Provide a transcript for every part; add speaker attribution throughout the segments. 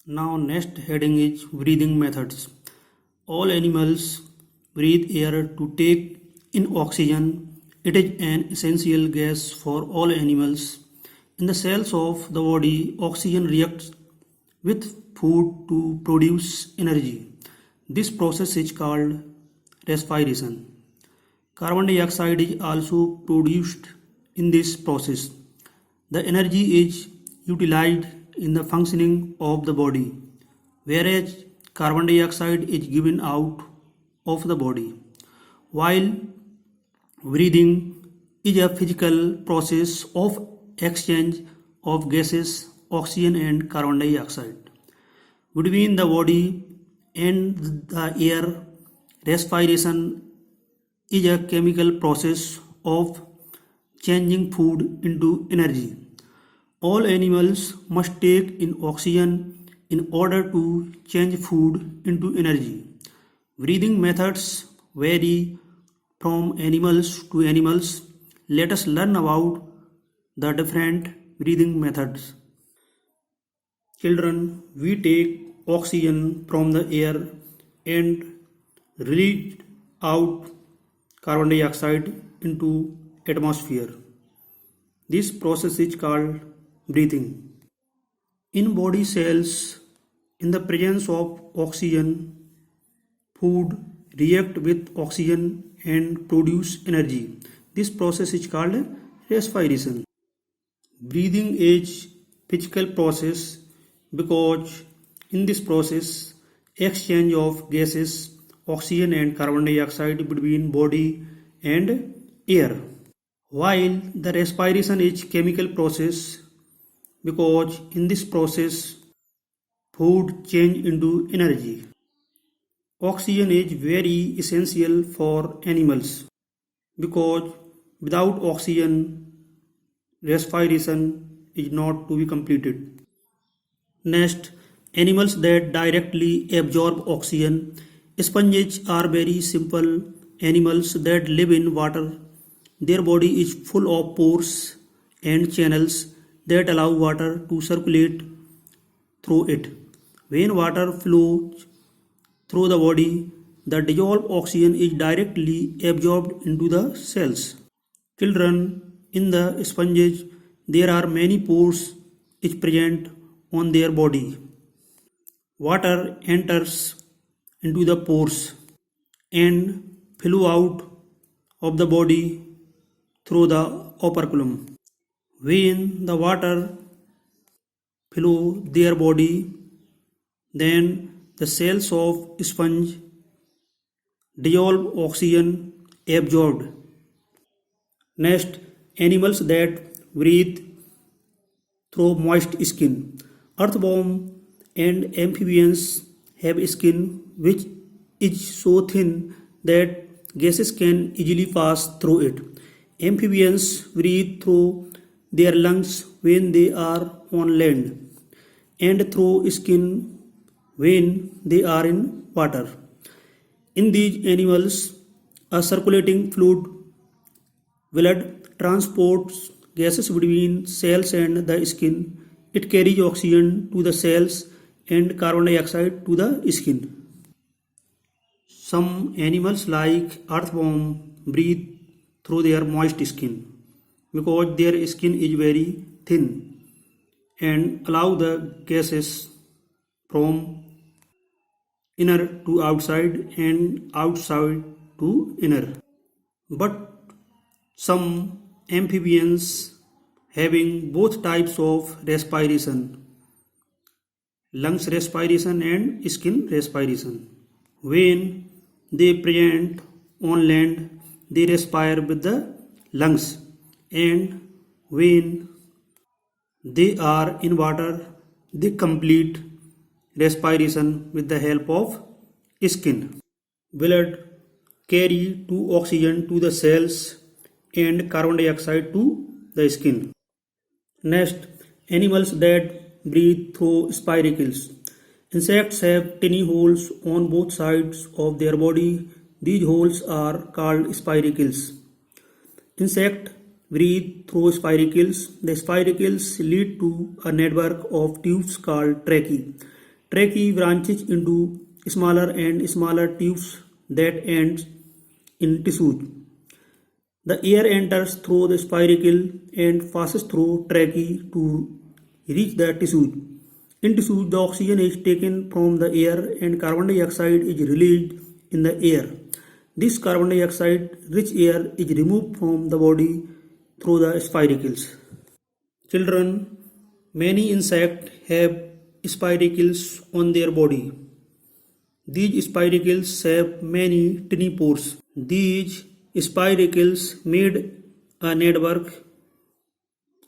Speaker 1: Now next heading is breathing methods. All animals breathe air to take in oxygen. It is an essential gas for all animals. In the cells of the body, oxygen reacts with food to produce energy. This process is called respiration. Carbon dioxide is also produced in this process. The energy is utilized in the functioning of the body, whereas carbon dioxide is given out of the body. While breathing is a physical process of exchange of gases, oxygen and carbon dioxide between the body and the air. Respiration is a chemical process of changing food into energy. All animals must take in oxygen in order to change food into energy. Breathing methods vary from animals to animals. Let us learn about the different breathing methods. Children, we take oxygen from the air and release out carbon dioxide into atmosphere. This process is called breathing. In body cells, in the presence of oxygen, food react with oxygen and produce energy. This process is called respiration. Breathing is physical process because in this process exchange of gases, oxygen and carbon dioxide between body and air. While the respiration is chemical process because in this process food change into energy. Oxygen is very essential for animals because without oxygen respiration is not to be completed. Next, animals that directly absorb oxygen. Sponges are very simple animals that live in water. Their body is full of pores and channels that allow water to circulate through it. When water flows through the body, the dissolved oxygen is directly absorbed into the cells. Children, in the sponges, there are many pores is present on their body. Water enters into the pores and flow out of the body through the operculum. When the water flow their body, then the cells of sponge dissolve oxygen absorbed. Next, animals that breathe through moist skin. Earthworm and amphibians have skin which is so thin that gases can easily pass through it. Amphibians breathe through their lungs when they are on land and through skin when they are in water. In these animals, a circulating fluid, blood, transports gases between cells and the skin. It carries oxygen to the cells and carbon dioxide to the skin. Some animals like earthworm breathe through their moist skin because their skin is very thin and allow the gases from inner to outside and outside to inner. But some amphibians having both types of respiration, lungs respiration and skin respiration. When they present on land, they respire with the lungs, and when they are in water, they complete respiration with the help of skin. Blood carry two oxygen to the cells and carbon dioxide to the skin. Next, animals that breathe through spiracles. Insects have tiny holes on both sides of their body. These holes are called spiracles. Insect breathe through spiracles. The spiracles lead to a network of tubes called tracheae. Trachea branches into smaller and smaller tubes that ends in tissues. The air enters through the spiracle and passes through trachea to reach the tissues. In tissues, the oxygen is taken from the air and carbon dioxide is released in the air. This carbon dioxide rich air is removed from the body through the spiracles. Children, many insects have spiracles on their body. These spiracles have many tiny pores. These spiracles made a network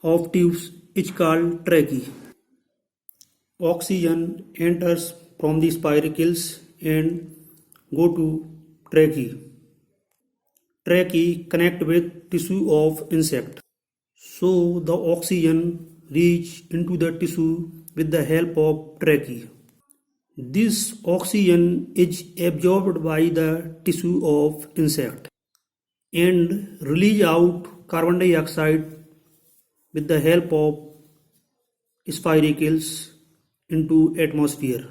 Speaker 1: of tubes each called trachea. Oxygen enters from the spiracles and go to trachea. Trachea connect with tissue of insect. So the oxygen reach into the tissue with the help of trachea. This oxygen is absorbed by the tissue of insect and release out carbon dioxide with the help of spiracles into atmosphere.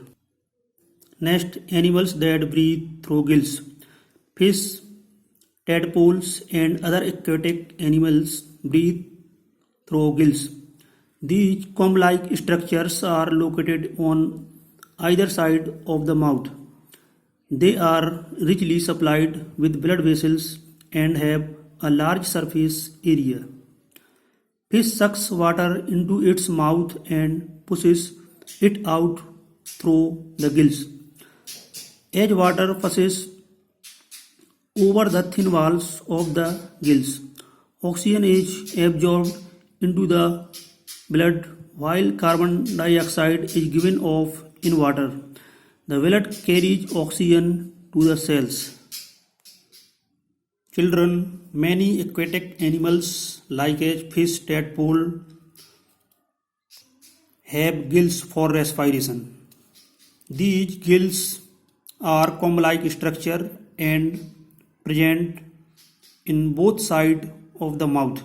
Speaker 1: Next, animals that breathe through gills. Fish, tadpoles and other aquatic animals breathe through gills. These comb-like structures are located on either side of the mouth. They are richly supplied with blood vessels and have a large surface area. Fish sucks water into its mouth and pushes it out through the gills. As water passes over the thin walls of the gills, oxygen is absorbed into the blood while carbon dioxide is given off in water. The blood carries oxygen to the cells. Children, many aquatic animals like as fish, tadpole have gills for respiration. These gills are comb-like structure and present in both sides of the mouth.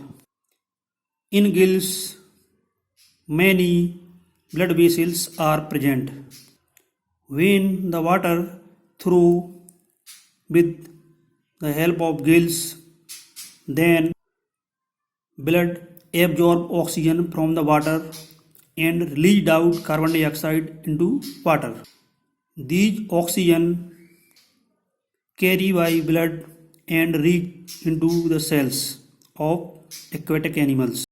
Speaker 1: In gills, many blood vessels are present. When the water through with the help of gills, then blood absorb oxygen from the water and released out carbon dioxide into water. These oxygen carry by blood and reach into the cells of aquatic animals.